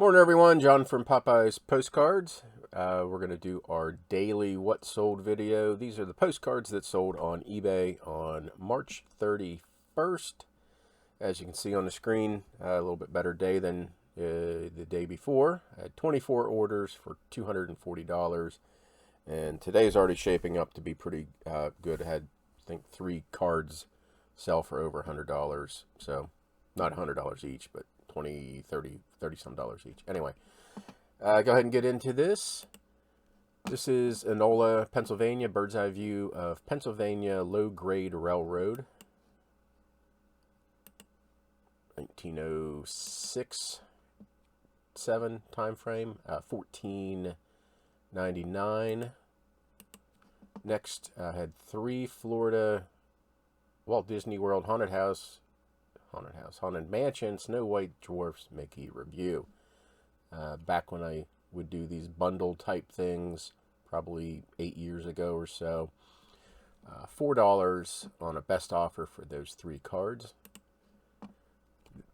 Morning, everyone. John from Popeyes Postcards. We're going to do our daily What Sold video. These are the postcards that sold on eBay on March 31st. As you can see on the screen, a little bit better day than the day before. I had 24 orders for $240. And today is already shaping up to be pretty good. I had, I think, 3 cards sell for over $100. So, not $100 each, but 20, 30 some dollars each. Anyway, go ahead and get into this. This is Enola, Pennsylvania, bird's eye view of Pennsylvania low-grade railroad. 1906, 7 time frame, 1499. Next, I had 3 Florida Walt Disney World Haunted Mansion, Snow White Dwarfs Mickey review. Back when I would do these bundle type things, probably 8 years ago or so. $4 on a best offer for those 3 cards.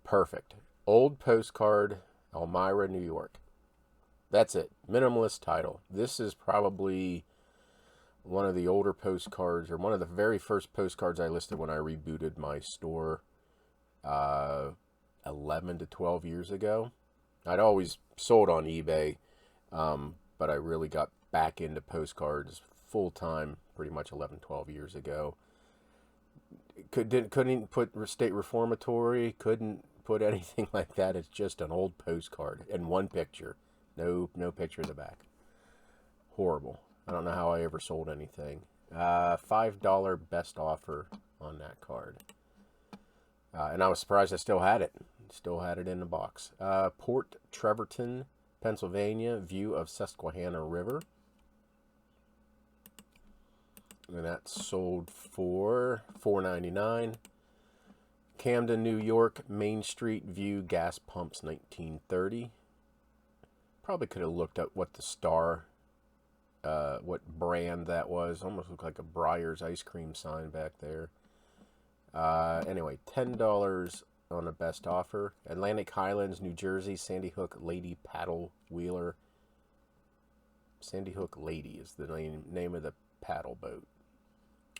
Perfect. Old postcard, Elmira, New York. That's it. Minimalist title. This is probably one of the older postcards, or one of the very first postcards I listed when I rebooted my store 11 to 12 years ago. I'd always sold on eBay, but I really got back into postcards full time pretty much 11, 12 years ago. Couldn't put state reformatory, couldn't put anything like that. It's just an old postcard and one picture. No picture in the back. Horrible. I don't know how I ever sold anything. $5 best offer on that card. And I was surprised I still had it. Still had it in the box. Port Trevorton, Pennsylvania, view of Susquehanna River. And that sold for $4.99. Camden, New York, Main Street view, gas pumps, 1930. Probably could have looked up what the star, what brand that was. Almost looked like a Breyer's ice cream sign back there. Anyway, $10 on a best offer. Atlantic Highlands, New Jersey, Sandy Hook Lady Paddle Wheeler. Sandy Hook Lady is the name of the paddle boat.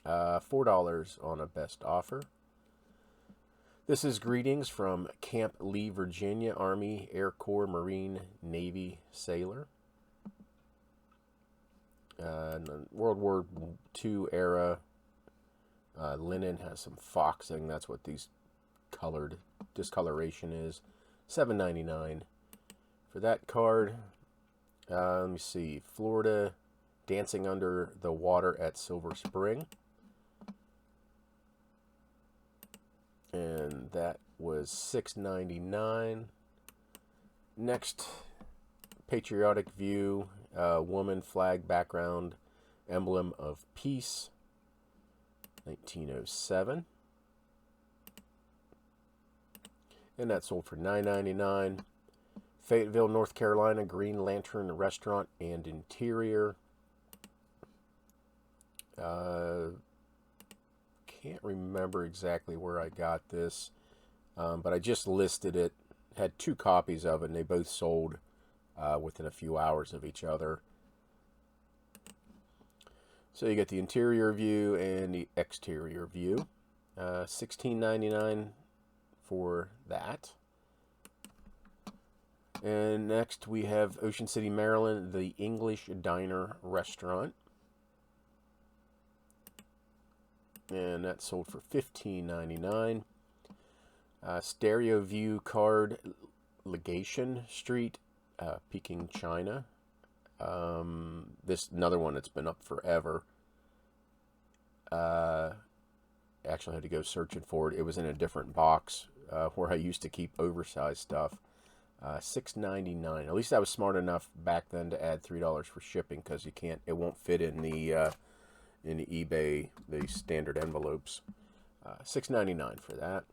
$4 on a best offer. This is greetings from Camp Lee, Virginia, Army, Air Corps, Marine, Navy sailor. World War II era. Linen has some foxing. That's what these colored discoloration is. $7.99 for that card. Let me see. Florida, Dancing Under the Water at Silver Spring. And that was $6.99. Next, patriotic view. Woman flag background. Emblem of peace. 1907. And that sold for $9.99. Fayetteville, North Carolina, Green Lantern Restaurant and Interior. Can't remember exactly where I got this, but I just listed it. Had 2 copies of it, and they both sold within a few hours of each other. So you get the interior view and the exterior view. $16.99 for that. And next we have Ocean City, Maryland, the English Diner Restaurant. And that sold for $15.99. Stereo View card, Legation Street, Peking, China. This another one that's been up forever. Actually had to go searching for it. It was in a different box where I used to keep oversized stuff. $6.99. At least I was smart enough back then to add $3 for shipping, because it won't fit in the eBay, the standard envelopes. $6.99 for that.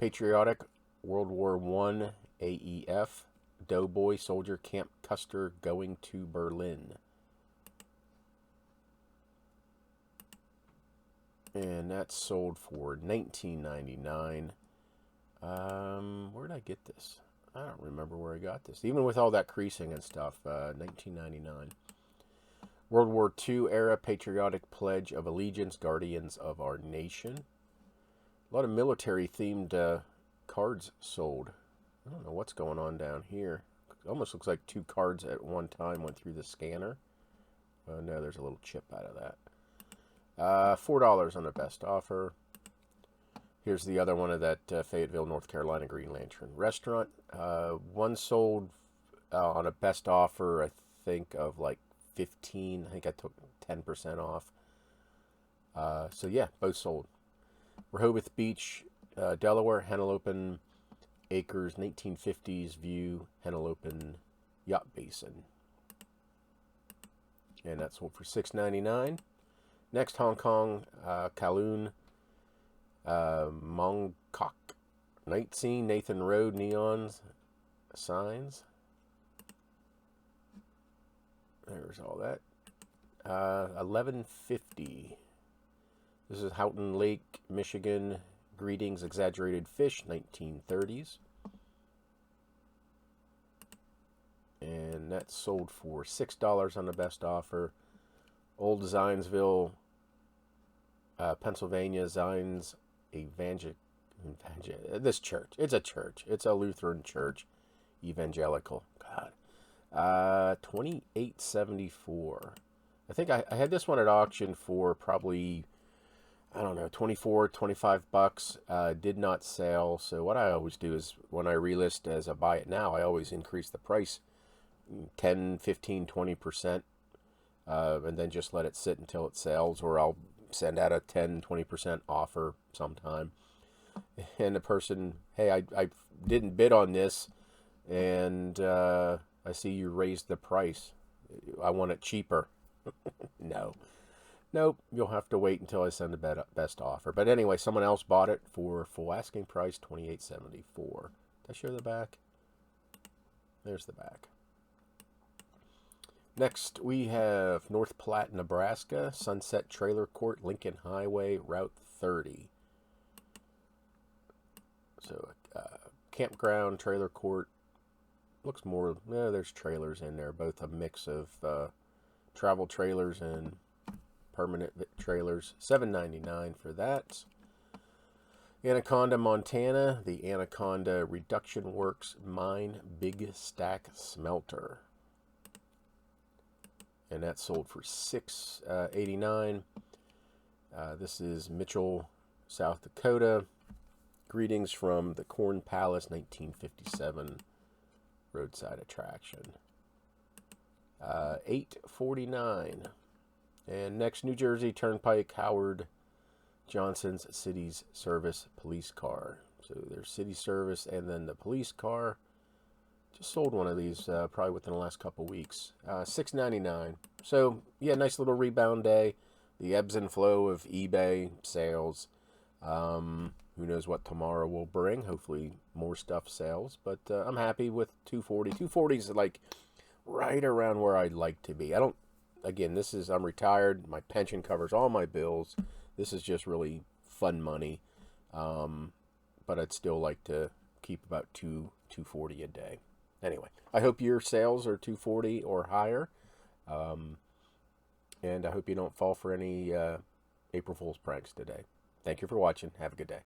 Patriotic, World War I, AEF, Doughboy Soldier Camp Custer going to Berlin. And that sold for $19.99. Where did I get this? I don't remember where I got this. Even with all that creasing and stuff, 1999. World War II era patriotic pledge of allegiance, guardians of our nation. A lot of military themed cards sold. I don't know what's going on down here. It almost looks like 2 cards at one time went through the scanner. No, there's a little chip out of that. $4 on the best offer. Here's the other one of that Fayetteville, North Carolina Green Lantern restaurant. One sold on a best offer, I think, of like 15. I think I took 10% off. So yeah, both sold. Rehoboth Beach, Delaware, Henlopen Acres, 1950s view, Henlopen Yacht Basin. And that sold for $6.99. Next, Hong Kong, Kowloon, Mongkok, Night Scene, Nathan Road, neons, signs. There's all that. $11.50. This is Houghton Lake, Michigan. Greetings, Exaggerated Fish, 1930s. And that sold for $6 on the best offer. Old Zionsville, Pennsylvania, Zines this church. It's a church. It's a Lutheran church, evangelical. God, $28.74. I think I had this one at auction for probably, I don't know, 24, 25 bucks. Did not sell. So what I always do is when I relist as a buy it now, I always increase the price 10, 15, 20%. And then just let it sit until it sells, or I'll send out a 10, 20% offer sometime. And the person, hey, I didn't bid on this, and I see you raised the price. I want it cheaper. No. Nope, you'll have to wait until I send the best offer. But anyway, someone else bought it for full asking price, $28.74. Did I show the back? There's the back. Next, we have North Platte, Nebraska, Sunset Trailer Court, Lincoln Highway, Route 30. So, campground, trailer court. Looks more, there's trailers in there, both a mix of travel trailers and permanent trailers. $7.99 for that. Anaconda, Montana, the Anaconda Reduction Works Mine Big Stack Smelter. And that sold for $6.89. This is Mitchell, South Dakota. Greetings from the Corn Palace, 1957 roadside attraction. $8.49. And next, New Jersey Turnpike, Howard Johnson's City's Service police car. So there's city service and then the police car. Just sold one of these probably within the last couple weeks. $6.99. So, yeah, nice little rebound day. The ebbs and flow of eBay sales. Who knows what tomorrow will bring. Hopefully more stuff sells. But I'm happy with $240. $240 is like right around where I'd like to be. Again, I'm retired. My pension covers all my bills. This is just really fun money. But I'd still like to keep about $240 a day. Anyway, I hope your sales are $240 or higher. And I hope you don't fall for any April Fool's pranks today. Thank you for watching. Have a good day.